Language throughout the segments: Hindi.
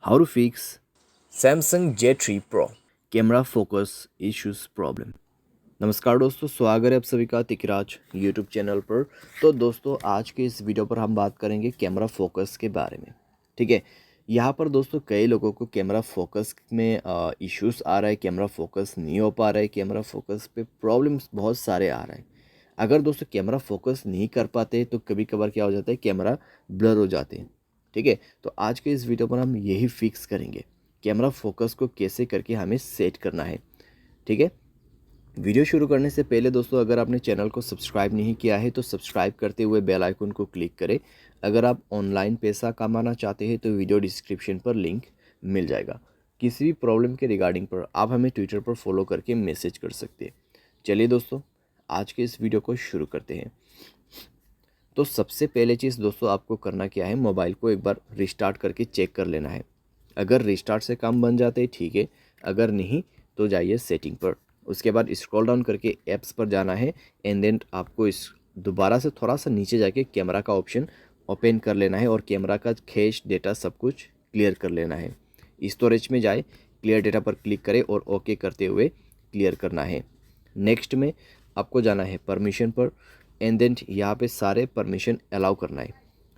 How to fix Samsung J3 Pro। Camera focus issues problem. नमस्कार दोस्तों, स्वागत है आप सभी का तिकराज यूट्यूब चैनल पर। तो दोस्तों, आज के इस वीडियो पर हम बात करेंगे कैमरा फोकस के बारे में। ठीक है, यहाँ पर दोस्तों कई लोगों को कैमरा फोकस में इश्यूज आ रहा है, कैमरा फोकस नहीं हो पा रहा है, कैमरा फोकस पे प्रॉब्लम्स बहुत सारे आ रहे हैं। अगर दोस्तों कैमरा फोकस नहीं कर पाते तो कभी कभार क्या हो जाता है, कैमरा ब्लर हो जाते हैं। ठीक है, तो आज के इस वीडियो पर हम यही फिक्स करेंगे, कैमरा फोकस को कैसे करके हमें सेट करना है। ठीक है, वीडियो शुरू करने से पहले दोस्तों, अगर आपने चैनल को सब्सक्राइब नहीं किया है तो सब्सक्राइब करते हुए बेल आइकन को क्लिक करें। अगर आप ऑनलाइन पैसा कमाना चाहते हैं तो वीडियो डिस्क्रिप्शन पर लिंक मिल जाएगा। किसी भी प्रॉब्लम के रिगार्डिंग पर आप हमें ट्विटर पर फॉलो करके मैसेज कर सकते हैं। चलिए दोस्तों, आज के इस वीडियो को शुरू करते हैं। तो सबसे पहले चीज़ दोस्तों आपको करना क्या है, मोबाइल को एक बार रिस्टार्ट करके चेक कर लेना है। अगर रिस्टार्ट से काम बन जाते हैं ठीक है, अगर नहीं तो जाइए सेटिंग पर। उसके बाद स्क्रॉल डाउन करके ऐप्स पर जाना है एंड देन आपको इस दोबारा से थोड़ा सा नीचे जाके कैमरा का ऑप्शन ओपन कर लेना है और कैमरा का कैश डेटा सब कुछ क्लियर कर लेना है। स्टोरेज में जाए, क्लियर डेटा पर क्लिक करें और ओके करते हुए क्लियर करना है। नेक्स्ट में आपको जाना है परमिशन पर एंड देन यहाँ पे सारे परमिशन अलाउ करना है।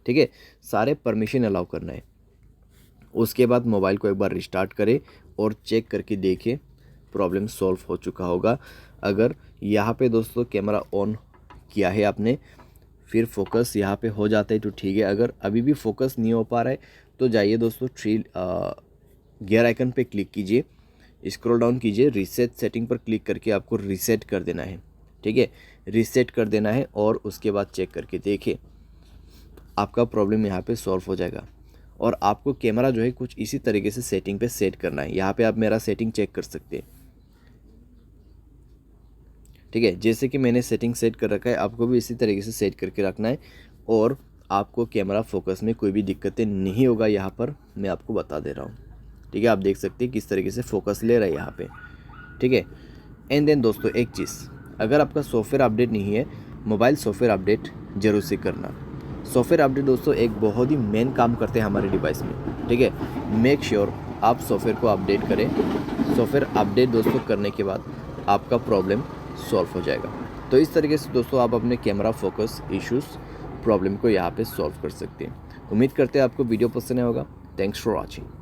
ठीक है, सारे परमिशन अलाउ करना है। उसके बाद मोबाइल को एक बार रिस्टार्ट करें और चेक करके देखें प्रॉब्लम सॉल्व हो चुका होगा। अगर यहाँ पे दोस्तों कैमरा ऑन किया है आपने, फिर फोकस यहाँ पे हो जाता है तो ठीक है। अगर अभी भी फोकस नहीं हो पा रहा है तो जाइए दोस्तों गियर आइकन पे क्लिक कीजिए, स्क्रॉल डाउन कीजिए, रीसेट सेटिंग पर क्लिक करके आपको रीसेट कर देना है। ठीक है, रीसेट कर देना है और उसके बाद चेक करके देखिए आपका प्रॉब्लम यहाँ पे सॉल्व हो जाएगा। और आपको कैमरा जो है कुछ इसी तरीके से सेटिंग पे सेट करना है। यहाँ पे आप मेरा सेटिंग चेक कर सकते हैं। ठीक है, जैसे कि मैंने सेटिंग सेट कर रखा है, आपको भी इसी तरीके से सेट करके रखना है और आपको कैमरा फोकस में कोई भी दिक्कतें नहीं होगा। यहाँ पर मैं आपको बता दे रहा हूँ। ठीक है, आप देख सकते हैं किस तरीके से फोकस ले रहा है यहाँ पे। ठीक है, एंड देन दोस्तों एक चीज़, अगर आपका सॉफ्टवेयर अपडेट नहीं है, मोबाइल सॉफ्टवेयर अपडेट जरूर से करना। सॉफ्टवेयर अपडेट दोस्तों एक बहुत ही मेन काम करते हैं हमारे डिवाइस में। ठीक है, मेक श्योर आप सॉफ्टवेयर को अपडेट करें। सॉफ्टवेयर अपडेट दोस्तों करने के बाद आपका प्रॉब्लम सॉल्व हो जाएगा। तो इस तरीके से दोस्तों आप अपने कैमरा फोकस इश्यूज़ प्रॉब्लम को यहाँ पे सॉल्व कर सकते हैं। उम्मीद करते हैं आपको वीडियो पसंद आया होगा। Thanks for watching.